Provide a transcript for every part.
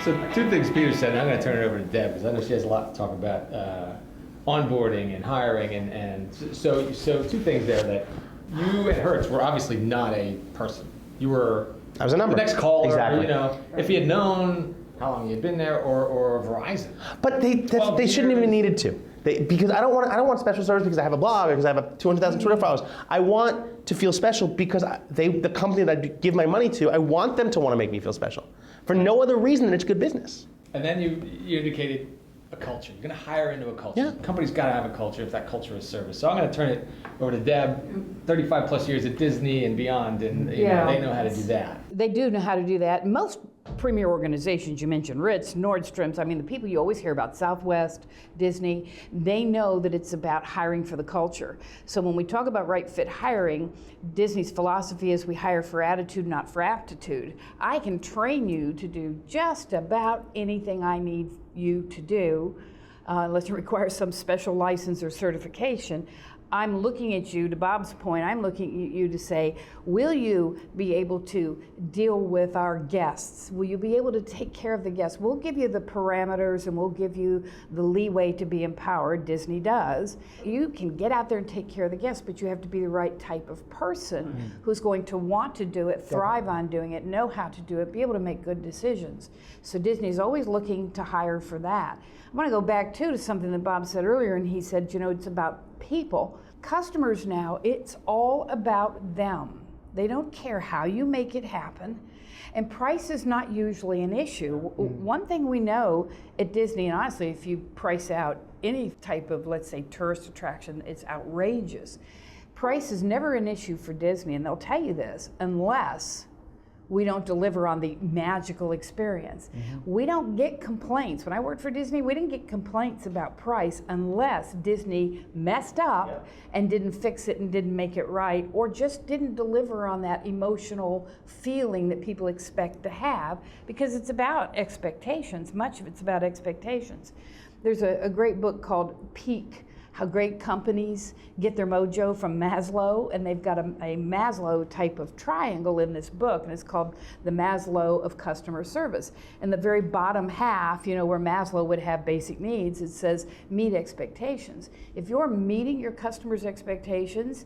So two things Peter said, and I'm going to turn it over to Deb, because I know she has a lot to talk about onboarding and hiring, and so two things there, that you at Hertz were obviously not a person. You were I was a number. the next caller, exactly. you know, if he had known how long you had been there, or Verizon. But they shouldn't even needed to. Because I don't want special service because I have a blog, or because I have 200,000 Twitter followers. I want to feel special because the company that I give my money to, I want them to want to make me feel special. For no other reason than it's good business. And then you indicated a culture. You're going to hire into a culture. Yeah. Company's got to have a culture if that culture is service. So I'm going to turn it over to Deb. 35 plus years at Disney and beyond, and you know, they know how to do that. They do know how to do that. Most premier organizations, you mentioned Ritz, Nordstrom's, I mean the people you always hear about, Southwest, Disney, they know that it's about hiring for the culture. So when we talk about right fit hiring, Disney's philosophy is we hire for attitude, not for aptitude. I can train you to do just about anything I need you to do, unless it requires some special license or certification. I'm looking at you, to Bob's point, I'm looking at you to say, will you be able to deal with our guests? Will you be able to take care of the guests? We'll give you the parameters and we'll give you the leeway to be empowered. Disney does. You can get out there and take care of the guests, but you have to be the right type of person who's going to want to do it, thrive on doing it, know how to do it, be able to make good decisions. So Disney's always looking to hire for that. I want to go back to something that Bob said earlier, and he said, you know, it's about people. Customers now, it's all about them. They don't care how you make it happen, and price is not usually an issue. One thing we know at Disney, and honestly, if you price out any type of, let's say, tourist attraction, it's outrageous. Price is never an issue for Disney, and they'll tell you this, unless we don't deliver on the magical experience. We don't get complaints. When I worked for Disney, we didn't get complaints about price unless Disney messed up and didn't fix it and didn't make it right, or just didn't deliver on that emotional feeling that people expect to have, because it's about expectations. Much of it's about expectations. There's a great book called Peak, How Great Companies Get Their Mojo, from Maslow, and they've got a Maslow type of triangle in this book, and it's called the Maslow of customer service. And the very bottom half, you know, where Maslow would have basic needs, it says meet expectations. If you're meeting your customers' expectations,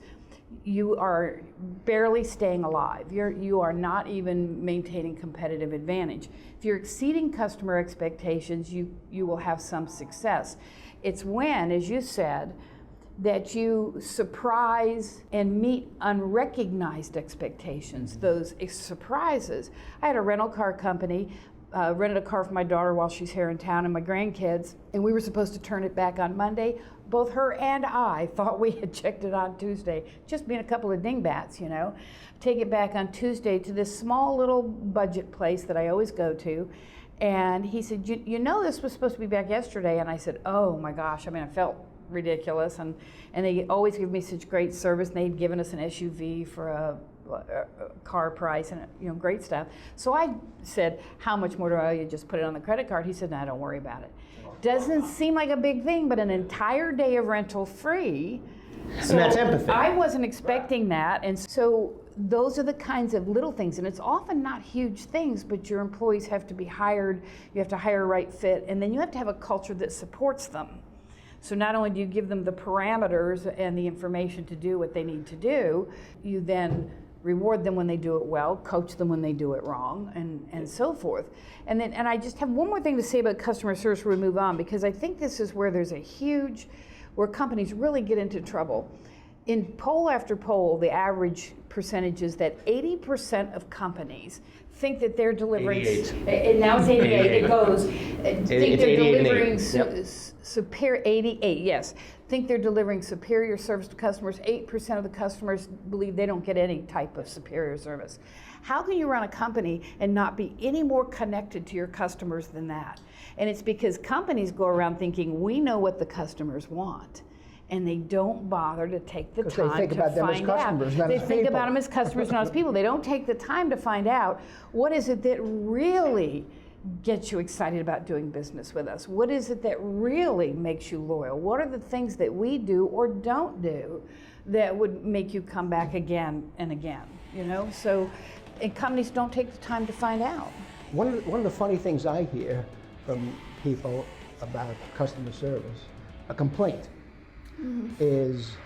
you are barely staying alive. You are not even maintaining competitive advantage. If you're exceeding customer expectations, you will have some success. It's when, as you said, that you surprise and meet unrecognized expectations, those surprises. I had a rental car company, rented a car for my daughter while she's here in town and my grandkids, and we were supposed to turn it back on Monday. Both her and I thought we had checked it on Tuesday, just being a couple of dingbats, you know. Take it back on Tuesday to this small little budget place that I always go to. And he said, you know this was supposed to be back yesterday. And I said, oh my gosh, I mean, I felt ridiculous. And they always give me such great service. And they'd given us an SUV for a car price and, you know, great stuff. So I said, how much more do I owe you? Just put it on the credit card. He said, no, don't worry about it. Doesn't seem like a big thing, but an entire day of rental free. So and that's empathy. I wasn't expecting that. And so those are the kinds of little things, and it's often not huge things, but your employees have to be hired, you have to hire a right fit, and then you have to have a culture that supports them. So not only do you give them the parameters and the information to do what they need to do, you then reward them when they do it well, coach them when they do it wrong, and so forth. And I just have one more thing to say about customer service before we move on, because I think this is where there's where companies really get into trouble. In poll after poll, the average percentage is that 80% of companies think that they're delivering. 88. Now it's 88. It goes. Think they're delivering superior. 88. Yes. Think they're delivering superior service to customers. 8% of the customers believe they don't get any type of superior service. How can you run a company and not be any more connected to your customers than that? And it's because companies go around thinking we know what the customers want, and they don't bother to take the time to find out. They think about them as customers, not as people. They don't take the time to find out what is it that really gets you excited about doing business with us. What is it that really makes you loyal? What are the things that we do or don't do that would make you come back again and again? You know, so and companies don't take the time to find out. one of the funny things I hear from people about customer service, a complaint, is